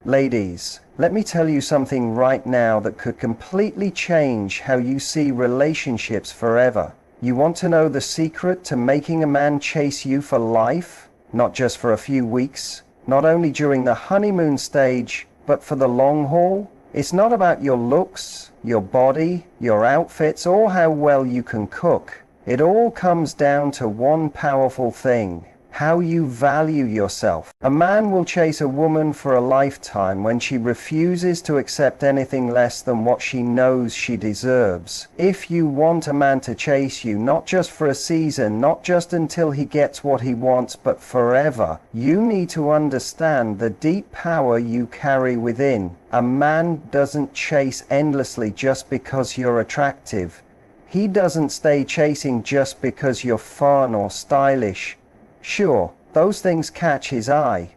Ladies, let me tell you something right now that could completely change how you see relationships forever. You want to know the secret to making a man chase you for life? Not just for a few weeks, not only during the honeymoon stage, but for the long haul? It's not about your looks, your body, your outfits, or how well you can cook. It all comes down to one powerful thing: how you value yourself. A man will chase a woman for a lifetime when she refuses to accept anything less than what she knows she deserves. If you want a man to chase you, not just for a season, not just until he gets what he wants, but forever, you need to understand the deep power you carry within. A man doesn't chase endlessly just because you're attractive. He doesn't stay chasing just because you're fun or stylish. Sure, those things catch his eye,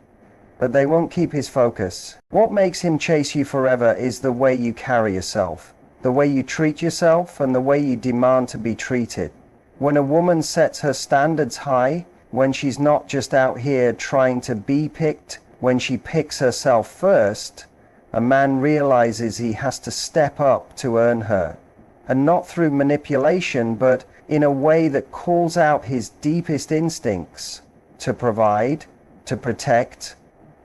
but they won't keep his focus. What makes him chase you forever is the way you carry yourself, the way you treat yourself, and the way you demand to be treated. When a woman sets her standards high, when she's not just out here trying to be picked, when she picks herself first, a man realizes he has to step up to earn her. And not through manipulation, but in a way that calls out his deepest instincts to provide, to protect,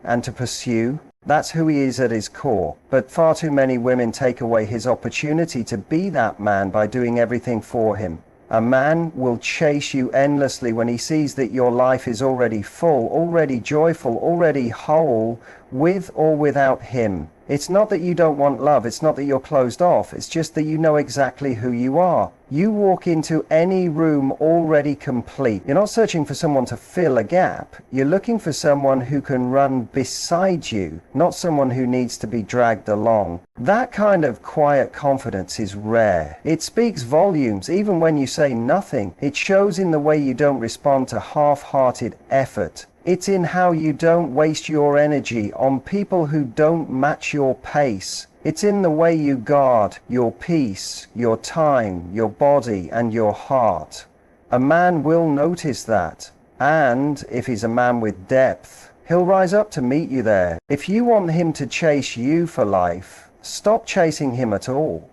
and to pursue. That's who he is at his core. But far too many women take away his opportunity to be that man by doing everything for him. A man will chase you endlessly when he sees that your life is already full, already joyful, already whole, with or without him. It's not that you don't want love, it's not that you're closed off, it's just that you know exactly who you are. You walk into any room already complete. You're not searching for someone to fill a gap. You're looking for someone who can run beside you, not someone who needs to be dragged along. That kind of quiet confidence is rare. It speaks volumes even when you say nothing. It shows in the way you don't respond to half-hearted effort. It's in how you don't waste your energy on people who don't match your pace. It's in the way you guard your peace, your time, your body, and your heart. A man will notice that. And if he's a man with depth, he'll rise up to meet you there. If you want him to chase you for life, stop chasing him at all.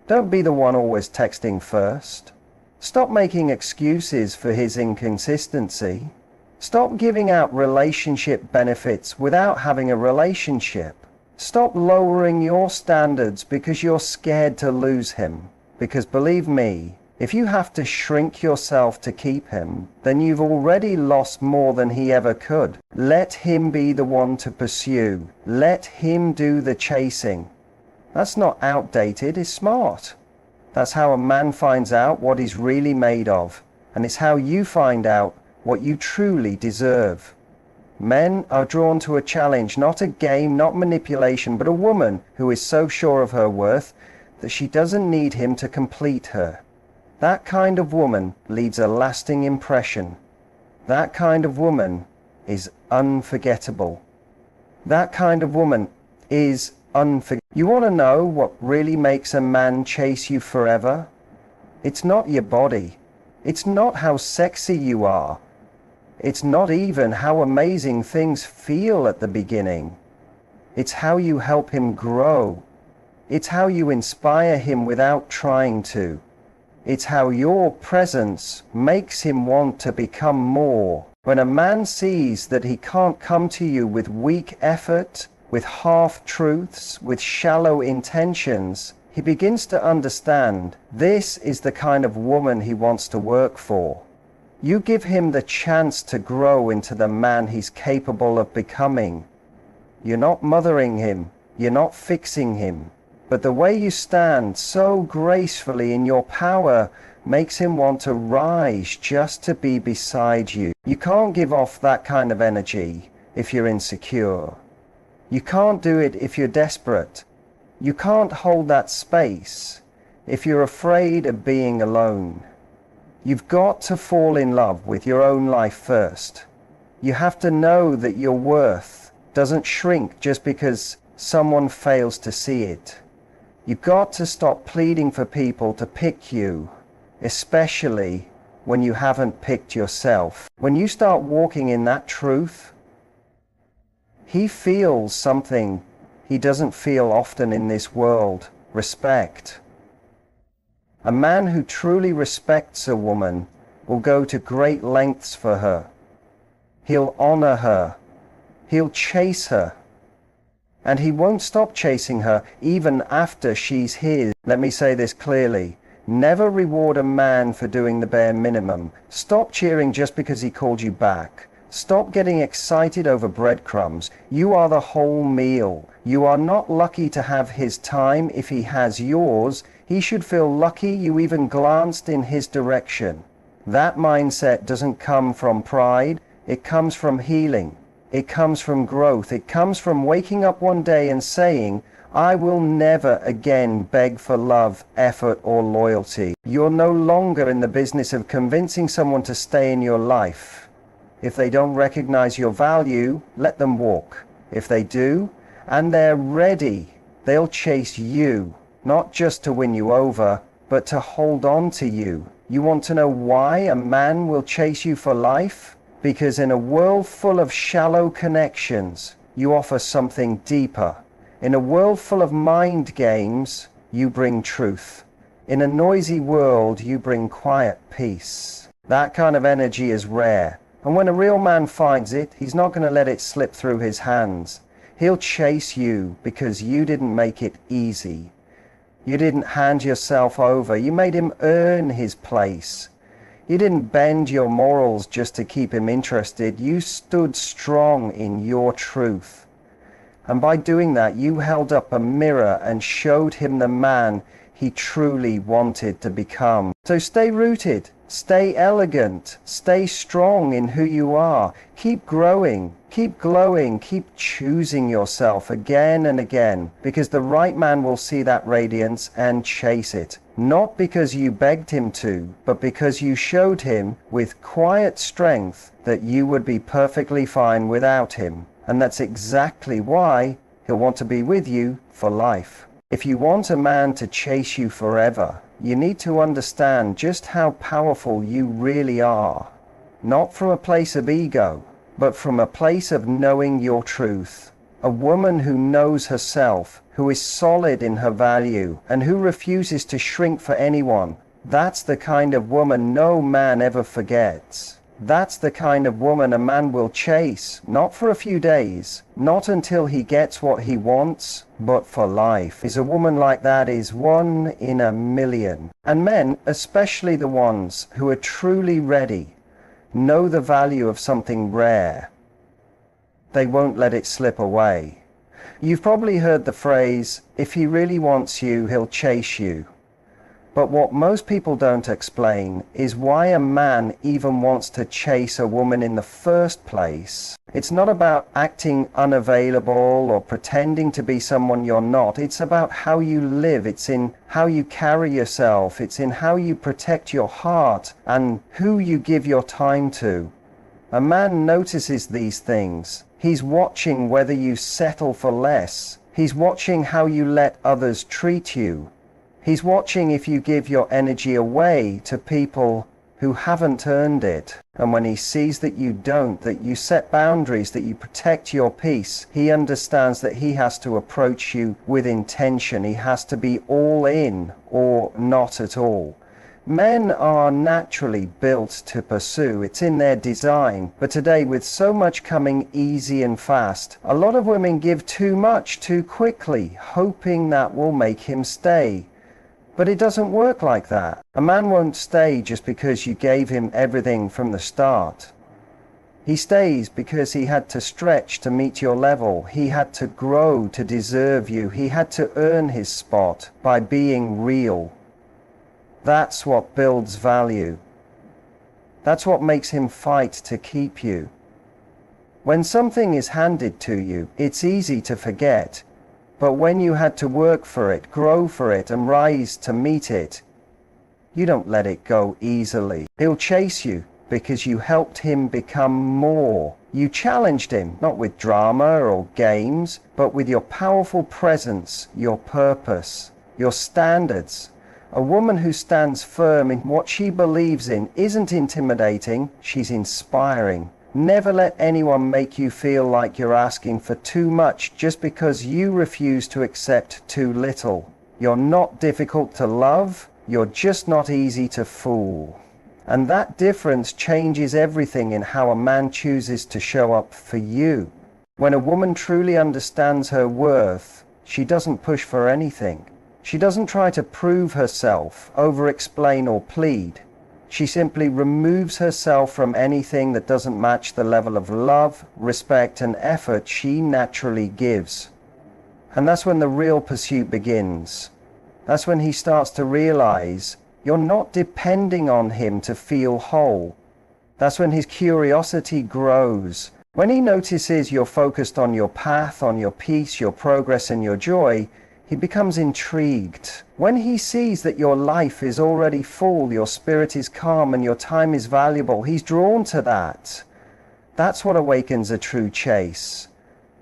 Don't be the one always texting first. Stop making excuses for his inconsistency. Stop giving out relationship benefits without having a relationship. Stop lowering your standards because you're scared to lose him. Because believe me, if you have to shrink yourself to keep him, then you've already lost more than he ever could. Let him be the one to pursue. Let him do the chasing. That's not outdated, it's smart. That's how a man finds out what he's really made of. And it's how you find out what you truly deserve. Men are drawn to a challenge, not a game, not manipulation, but a woman who is so sure of her worth that she doesn't need him to complete her. That kind of woman leaves a lasting impression. That kind of woman is unforgettable. That kind of woman is unforgettable. You want to know what really makes a man chase you forever? It's not your body. It's not how sexy you are. It's not even how amazing things feel at the beginning. It's how you help him grow. It's how you inspire him without trying to. It's how your presence makes him want to become more. When a man sees that he can't come to you with weak effort, with half-truths, with shallow intentions, he begins to understand this is the kind of woman he wants to work for. You give him the chance to grow into the man he's capable of becoming. You're not mothering him, you're not fixing him, but the way you stand so gracefully in your power makes him want to rise just to be beside you. You can't give off that kind of energy if you're insecure. You can't do it if you're desperate. You can't hold that space if you're afraid of being alone. You've got to fall in love with your own life first. You have to know that your worth doesn't shrink just because someone fails to see it. You've got to stop pleading for people to pick you, especially when you haven't picked yourself. When you start walking in that truth, he feels something he doesn't feel often in this world: respect. A man who truly respects a woman will go to great lengths for her. He'll honor her. He'll chase her. And he won't stop chasing her even after she's his. Let me say this clearly. Never reward a man for doing the bare minimum. Stop cheering just because he called you back. Stop getting excited over breadcrumbs. You are the whole meal. You are not lucky to have his time if he has yours. He should feel lucky you even glanced in his direction. That mindset doesn't come from pride. It comes from healing. It comes from growth. It comes from waking up one day and saying, I will never again beg for love, effort, or loyalty. You're no longer in the business of convincing someone to stay in your life. If they don't recognize your value, let them walk. If they do, and they're ready, they'll chase you, not just to win you over, but to hold on to you. You want to know why a man will chase you for life? Because in a world full of shallow connections, you offer something deeper. In a world full of mind games, you bring truth. In a noisy world, you bring quiet peace. That kind of energy is rare. And when a real man finds it, he's not going to let it slip through his hands. He'll chase you because you didn't make it easy. You didn't hand yourself over. You made him earn his place. You didn't bend your morals just to keep him interested. You stood strong in your truth. And by doing that, you held up a mirror and showed him the man he truly wanted to become. So stay rooted, stay elegant, stay strong in who you are. Keep growing, keep glowing, keep choosing yourself again and again, because the right man will see that radiance and chase it. Not because you begged him to, but because you showed him with quiet strength that you would be perfectly fine without him. And that's exactly why he'll want to be with you for life. If you want a man to chase you forever, you need to understand just how powerful you really are. Not from a place of ego, but from a place of knowing your truth. A woman who knows herself, who is solid in her value, and who refuses to shrink for anyone. That's the kind of woman no man ever forgets. That's the kind of woman a man will chase, not for a few days, not until he gets what he wants, but for life. Is a woman like that is 1 in a million. And men, especially the ones who are truly ready, know the value of something rare. They won't let it slip away. You've probably heard the phrase, if he really wants you, he'll chase you. But what most people don't explain is why a man even wants to chase a woman in the first place. It's not about acting unavailable or pretending to be someone you're not. It's about how you live. It's in how you carry yourself. It's in how you protect your heart and who you give your time to. A man notices these things. He's watching whether you settle for less. He's watching how you let others treat you. He's watching if you give your energy away to people who haven't earned it. And when he sees that you don't, that you set boundaries, that you protect your peace, he understands that he has to approach you with intention. He has to be all in or not at all. Men are naturally built to pursue. It's in their design. But today, with so much coming easy and fast, a lot of women give too much too quickly, hoping that will make him stay. But it doesn't work like that. A man won't stay just because you gave him everything from the start. He stays because he had to stretch to meet your level. He had to grow to deserve you. He had to earn his spot by being real. That's what builds value. That's what makes him fight to keep you. When something is handed to you, it's easy to forget. But when you had to work for it, grow for it, and rise to meet it, you don't let it go easily. He'll chase you because you helped him become more. You challenged him, not with drama or games, but with your powerful presence, your purpose, your standards. A woman who stands firm in what she believes in isn't intimidating, she's inspiring. Never let anyone make you feel like you're asking for too much just because you refuse to accept too little. You're not difficult to love, you're just not easy to fool. And that difference changes everything in how a man chooses to show up for you. When a woman truly understands her worth, she doesn't push for anything. She doesn't try to prove herself, over-explain or plead. She simply removes herself from anything that doesn't match the level of love, respect, and effort she naturally gives. And that's when the real pursuit begins. That's when he starts to realize you're not depending on him to feel whole. That's when his curiosity grows. When he notices you're focused on your path, on your peace, your progress, and your joy, he becomes intrigued. When he sees that your life is already full, your spirit is calm, and your time is valuable, he's drawn to that. That's what awakens a true chase.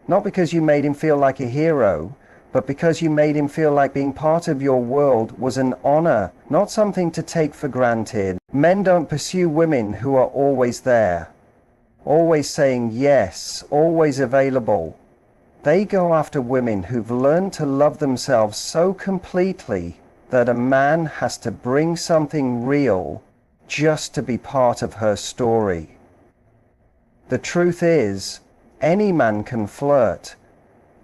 Not because you made him feel like a hero, but because you made him feel like being part of your world was an honor, not something to take for granted. Men don't pursue women who are always there, always saying yes, always available. They go after women who've learned to love themselves so completely that a man has to bring something real just to be part of her story. The truth is, any man can flirt.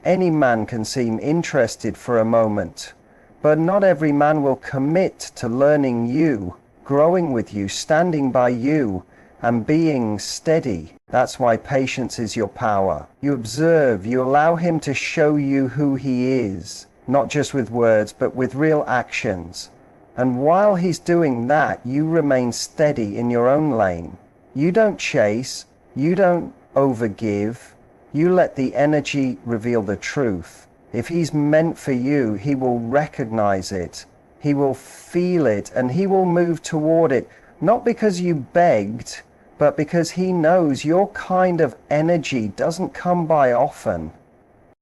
Any man can seem interested for a moment, but not every man will commit to learning you, growing with you, standing by you, and being steady. That's why patience is your power. You observe, you allow him to show you who he is, not just with words, but with real actions. And while he's doing that, you remain steady in your own lane. You don't chase, you don't overgive, you let the energy reveal the truth. If he's meant for you, he will recognize it, he will feel it, and he will move toward it, not because you begged, but because he knows your kind of energy doesn't come by often.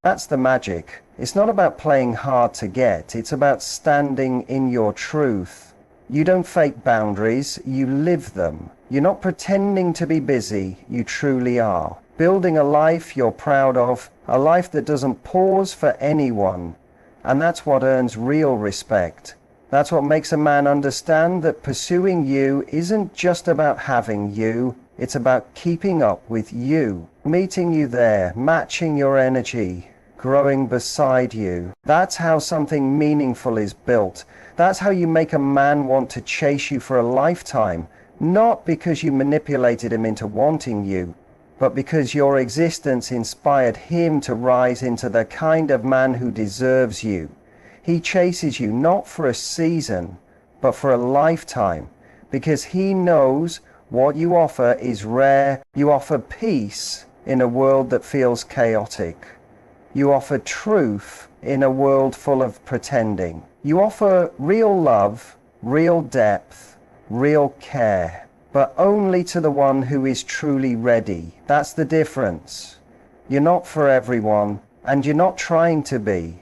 That's the magic. It's not about playing hard to get, it's about standing in your truth. You don't fake boundaries, you live them. You're not pretending to be busy, you truly are. Building a life you're proud of, a life that doesn't pause for anyone. And that's what earns real respect. That's what makes a man understand that pursuing you isn't just about having you, it's about keeping up with you, meeting you there, matching your energy, growing beside you. That's how something meaningful is built. That's how you make a man want to chase you for a lifetime, not because you manipulated him into wanting you, but because your existence inspired him to rise into the kind of man who deserves you. He chases you not for a season, but for a lifetime, because he knows what you offer is rare. You offer peace in a world that feels chaotic. You offer truth in a world full of pretending. You offer real love, real depth, real care, but only to the one who is truly ready. That's the difference. You're not for everyone, and you're not trying to be.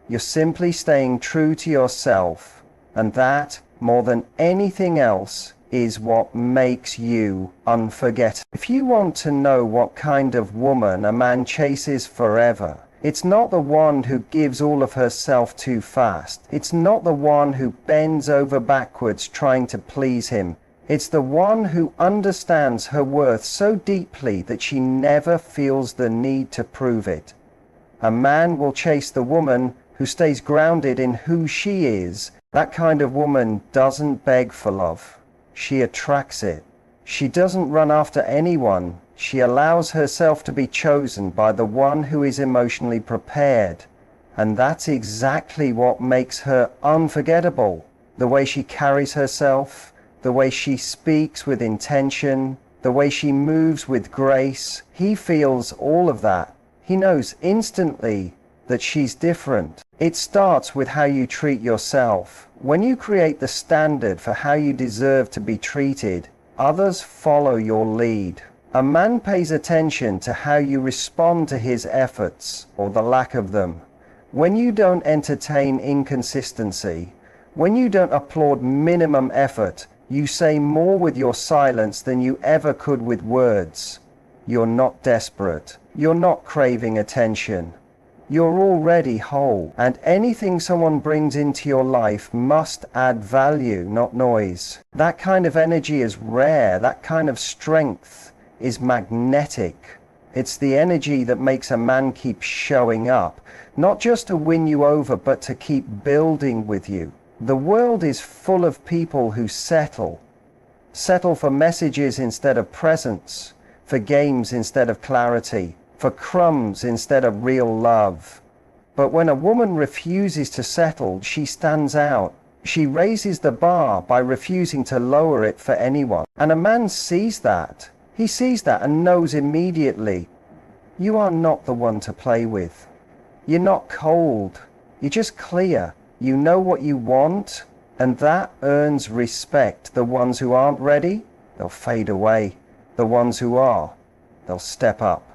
You're simply staying true to yourself, and that, more than anything else, is what makes you unforgettable. If you want to know what kind of woman a man chases forever, it's not the one who gives all of herself too fast. It's not the one who bends over backwards trying to please him. It's the one who understands her worth so deeply that she never feels the need to prove it. A man will chase the woman who stays grounded in who she is. That kind of woman doesn't beg for love. She attracts it. She doesn't run after anyone. She allows herself to be chosen by the one who is emotionally prepared. And that's exactly what makes her unforgettable. The way she carries herself, the way she speaks with intention, the way she moves with grace. He feels all of that. He knows instantly that she's different. It starts with how you treat yourself. When you create the standard for how you deserve to be treated, others follow your lead. A man pays attention to how you respond to his efforts, or the lack of them. When you don't entertain inconsistency, when you don't applaud minimum effort, you say more with your silence than you ever could with words. You're not desperate. You're not craving attention. You're already whole, and anything someone brings into your life must add value, not noise. That kind of energy is rare. That kind of strength is magnetic. It's the energy that makes a man keep showing up, not just to win you over, but to keep building with you. The world is full of people who settle for messages instead of presence, for games instead of clarity, for crumbs instead of real love. But when a woman refuses to settle, she stands out. She raises the bar by refusing to lower it for anyone. And a man sees that. He sees that and knows immediately, you are not the one to play with. You're not cold. You're just clear. You know what you want, and that earns respect. The ones who aren't ready, they'll fade away. The ones who are, they'll step up.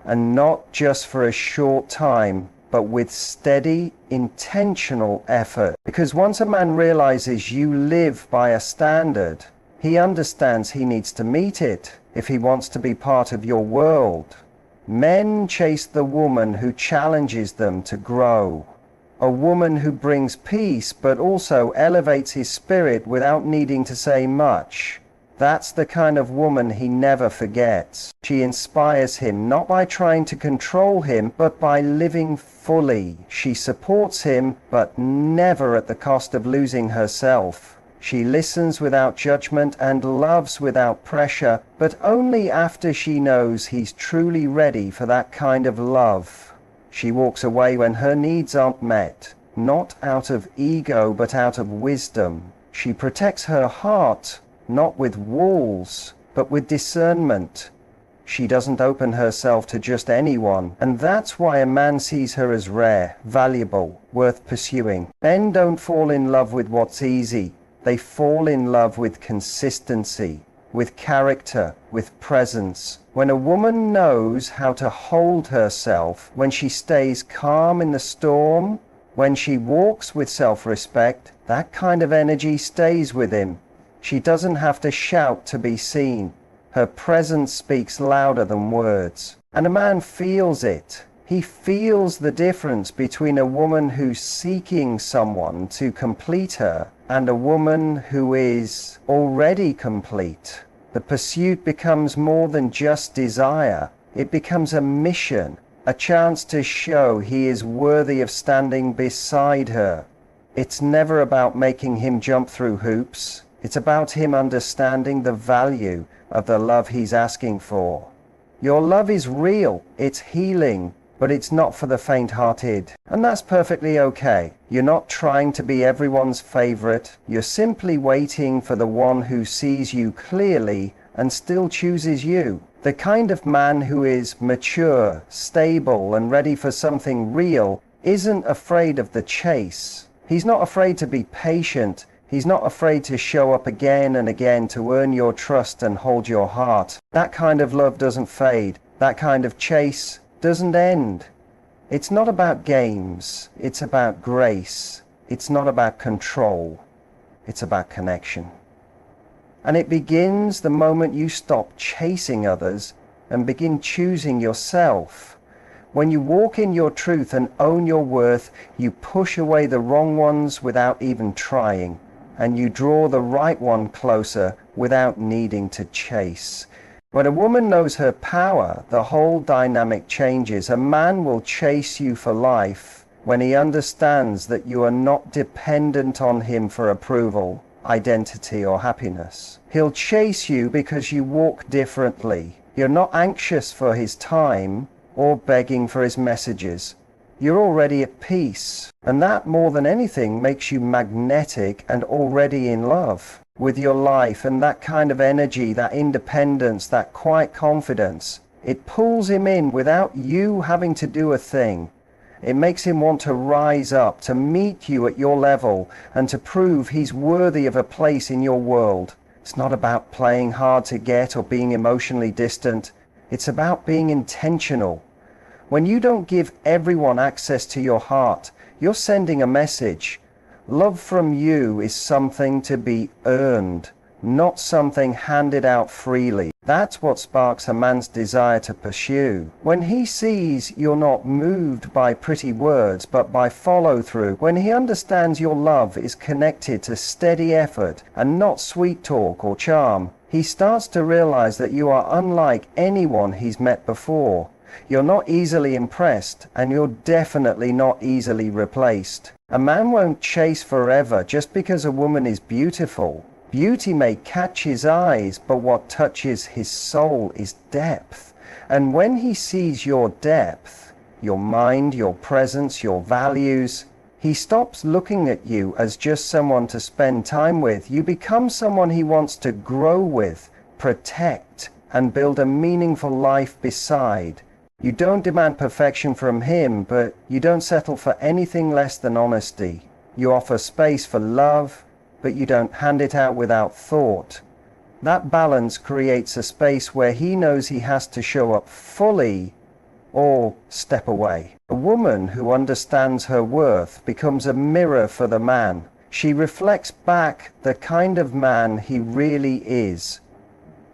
And not just for a short time, but with steady, intentional effort. Because once a man realizes you live by a standard, he understands he needs to meet it if he wants to be part of your world. Men chase the woman who challenges them to grow. A woman who brings peace but also elevates his spirit without needing to say much. That's the kind of woman he never forgets. She inspires him not by trying to control him, but by living fully. She supports him, but never at the cost of losing herself. She listens without judgment and loves without pressure, but only after she knows he's truly ready for that kind of love. She walks away when her needs aren't met, not out of ego, but out of wisdom. She protects her heart, not with walls, but with discernment. She doesn't open herself to just anyone, and that's why a man sees her as rare, valuable, worth pursuing. Men don't fall in love with what's easy. They fall in love with consistency, with character, with presence. When a woman knows how to hold herself, when she stays calm in the storm, when she walks with self-respect, that kind of energy stays with him. She doesn't have to shout to be seen. Her presence speaks louder than words. And a man feels it. He feels the difference between a woman who's seeking someone to complete her and a woman who is already complete. The pursuit becomes more than just desire. It becomes a mission, a chance to show he is worthy of standing beside her. It's never about making him jump through hoops. It's about him understanding the value of the love he's asking for. Your love is real, it's healing, but it's not for the faint-hearted. And that's perfectly okay. You're not trying to be everyone's favorite. You're simply waiting for the one who sees you clearly and still chooses you. The kind of man who is mature, stable, and ready for something real isn't afraid of the chase. He's not afraid to be patient. He's not afraid to show up again and again to earn your trust and hold your heart. That kind of love doesn't fade. That kind of chase doesn't end. It's not about games. It's about grace. It's not about control. It's about connection. And it begins the moment you stop chasing others and begin choosing yourself. When you walk in your truth and own your worth, you push away the wrong ones without even trying, and you draw the right one closer without needing to chase. When a woman knows her power, the whole dynamic changes. A man will chase you for life when he understands that you are not dependent on him for approval, identity, or happiness. He'll chase you because you walk differently. You're not anxious for his time or begging for his messages. You're already at peace, and that more than anything makes you magnetic and already in love with your life. And that kind of energy, that independence, that quiet confidence, it pulls him in without you having to do a thing. It makes him want to rise up, to meet you at your level, and to prove he's worthy of a place in your world. It's not about playing hard to get or being emotionally distant. It's about being intentional. When you don't give everyone access to your heart, you're sending a message. Love from you is something to be earned, not something handed out freely. That's what sparks a man's desire to pursue. When he sees you're not moved by pretty words but by follow through, when he understands your love is connected to steady effort and not sweet talk or charm, he starts to realize that you are unlike anyone he's met before. You're not easily impressed, and you're definitely not easily replaced. A man won't chase forever just because a woman is beautiful. Beauty may catch his eyes, but what touches his soul is depth. And when he sees your depth, your mind, your presence, your values, he stops looking at you as just someone to spend time with. You become someone he wants to grow with, protect, and build a meaningful life beside. You don't demand perfection from him, but you don't settle for anything less than honesty. You offer space for love, but you don't hand it out without thought. That balance creates a space where he knows he has to show up fully or step away. A woman who understands her worth becomes a mirror for the man. She reflects back the kind of man he really is.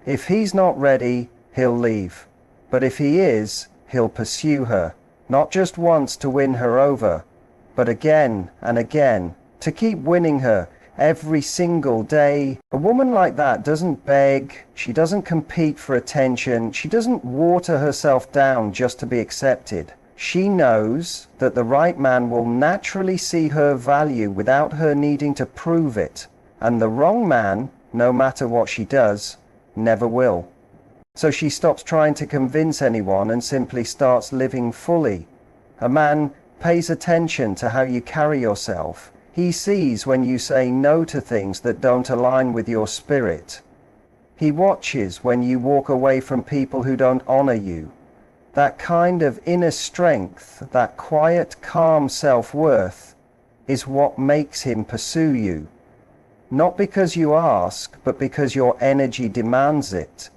If he's not ready, he'll leave. But if he is, he'll pursue her, not just once to win her over, but again and again, to keep winning her every single day. A woman like that doesn't beg, she doesn't compete for attention, she doesn't water herself down just to be accepted. She knows that the right man will naturally see her value without her needing to prove it, and the wrong man, no matter what she does, never will. So she stops trying to convince anyone and simply starts living fully. A man pays attention to how you carry yourself. He sees when you say no to things that don't align with your spirit. He watches when you walk away from people who don't honor you. That kind of inner strength, that quiet, calm self-worth, is what makes him pursue you. Not because you ask, but because your energy demands it.